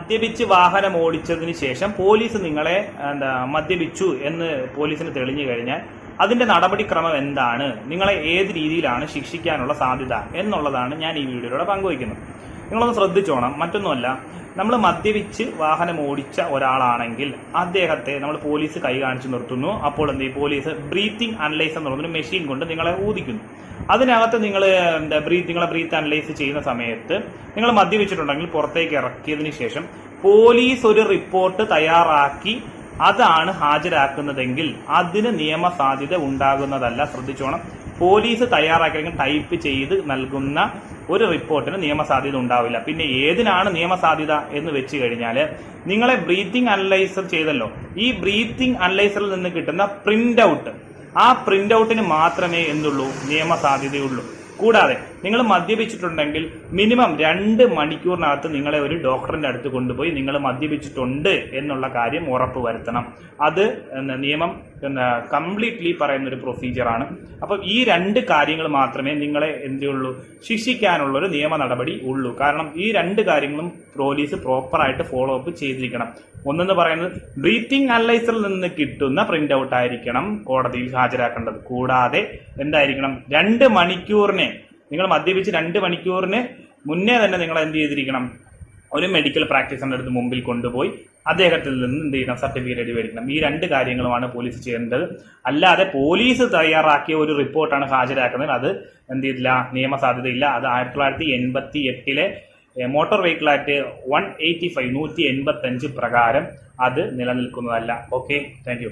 മദ്യപിച്ച് വാഹനം ഓടിച്ചതിന് ശേഷം പോലീസ് നിങ്ങളെ മദ്യപിച്ചു എന്ന് പോലീസിന് തെളിഞ്ഞു കഴിഞ്ഞാൽ അതിന്റെ നടപടിക്രമം എന്താണ്, നിങ്ങളെ ഏത് രീതിയിലാണ് ശിക്ഷിക്കാനുള്ള സാധ്യത എന്നുള്ളതാണ് ഞാൻ ഈ വീഡിയോയിലൂടെ പങ്കുവയ്ക്കുന്നത്. നിങ്ങളൊന്ന് ശ്രദ്ധിച്ചോണം. മറ്റൊന്നുമല്ല, നമ്മൾ മദ്യപിച്ച് വാഹനം ഓടിച്ച ഒരാളാണെങ്കിൽ അദ്ദേഹത്തെ നമ്മൾ പോലീസ് കൈ കാണിച്ചു നിർത്തുന്നു. അപ്പോൾ എന്ത് ചെയ്യും? പോലീസ് ബ്രീത്തിങ് അനലൈസർ എന്ന് പറഞ്ഞൊരു മെഷീൻ കൊണ്ട് നിങ്ങളെ ഊതിക്കുന്നു. അതിനകത്ത് നിങ്ങളെ ബ്രീത്ത് അനലൈസ് ചെയ്യുന്ന സമയത്ത് നിങ്ങൾ മദ്യപിച്ചിട്ടുണ്ടെങ്കിൽ പുറത്തേക്ക് ഇറക്കിയതിന് ശേഷം പോലീസ് ഒരു റിപ്പോർട്ട് തയ്യാറാക്കി അതാണ് ഹാജരാക്കുന്നതെങ്കിൽ അതിന് നിയമസാധ്യത ഉണ്ടാകുന്നതല്ല. ശ്രദ്ധിച്ചോണം. പോലീസ് തയ്യാറാക്കി ടൈപ്പ് ചെയ്ത് നൽകുന്ന ഒരു റിപ്പോർട്ടിന് നിയമസാധ്യത ഉണ്ടാവില്ല. പിന്നെ ഏതിനാണ് നിയമസാധ്യത എന്ന് വെച്ച് കഴിഞ്ഞാൽ, നിങ്ങളെ ബ്രീത്തിങ് അനലൈസർ ചെയ്തല്ലോ, ഈ ബ്രീത്തിങ് അനലൈസറിൽ നിന്ന് കിട്ടുന്ന പ്രിന്റ് ഔട്ട്, ആ പ്രിന്റ് ഔട്ടിന് മാത്രമേ എന്തുള്ളൂ? നിയമസാധ്യതയുള്ളൂ. കൂടാതെ നിങ്ങൾ മദ്യപിച്ചിട്ടുണ്ടെങ്കിൽ മിനിമം 2 മണിക്കൂറിനകത്ത് നിങ്ങളെ ഒരു ഡോക്ടറിന്റെ അടുത്ത് കൊണ്ടുപോയി നിങ്ങൾ മദ്യപിച്ചിട്ടുണ്ട് എന്നുള്ള കാര്യം ഉറപ്പ് വരുത്തണം. അത് നിയമം കംപ്ലീറ്റ്ലി പറയുന്ന ഒരു പ്രൊസീജിയറാണ്. അപ്പം ഈ 2 കാര്യങ്ങൾ മാത്രമേ നിങ്ങളെ എന്തുള്ളൂ? ശിക്ഷിക്കാനുള്ള ഒരു നിയമ നടപടി ഉള്ളൂ. കാരണം ഈ 2 കാര്യങ്ങളും പോലീസ് പ്രോപ്പറായിട്ട് ഫോളോ അപ്പ് ചെയ്തിരിക്കണം. ഒന്നെന്ന് പറയുന്നത് ബ്രീത്തിങ് അനലൈസറിൽ നിന്ന് കിട്ടുന്ന പ്രിന്റ് ഔട്ട് ആയിരിക്കണം കോടതിയിൽ ഹാജരാക്കേണ്ടത്. കൂടാതെ എന്തായിരിക്കണം? 2 മണിക്കൂറിന് നിങ്ങൾ മദ്യപിച്ച് 2 മണിക്കൂറിന് മുന്നേ തന്നെ നിങ്ങൾ എന്ത് ചെയ്തിരിക്കണം? ഒരു മെഡിക്കൽ പ്രാക്ടീഷണറുടെ അടുത്ത് മുമ്പിൽ കൊണ്ടുപോയി അദ്ദേഹത്തിൽ നിന്ന് എന്ത് ചെയ്യണം? സർട്ടിഫിക്കറ്റ് മേടിക്കണം. ഈ 2 കാര്യങ്ങളുമാണ് പോലീസ് ചെയ്യേണ്ടത്. അല്ലാതെ പോലീസ് തയ്യാറാക്കിയ ഒരു റിപ്പോർട്ടാണ് ഹാജരാക്കുന്നത്, അത് എന്ത് ചെയ്തില്ല? നിയമസാധ്യതയില്ല. അത് 1988 മോട്ടോർ വെഹിക്കിൾ ആക്ട് 185 പ്രകാരം അത് നിലനിൽക്കുന്നതല്ല. Okay, thank you.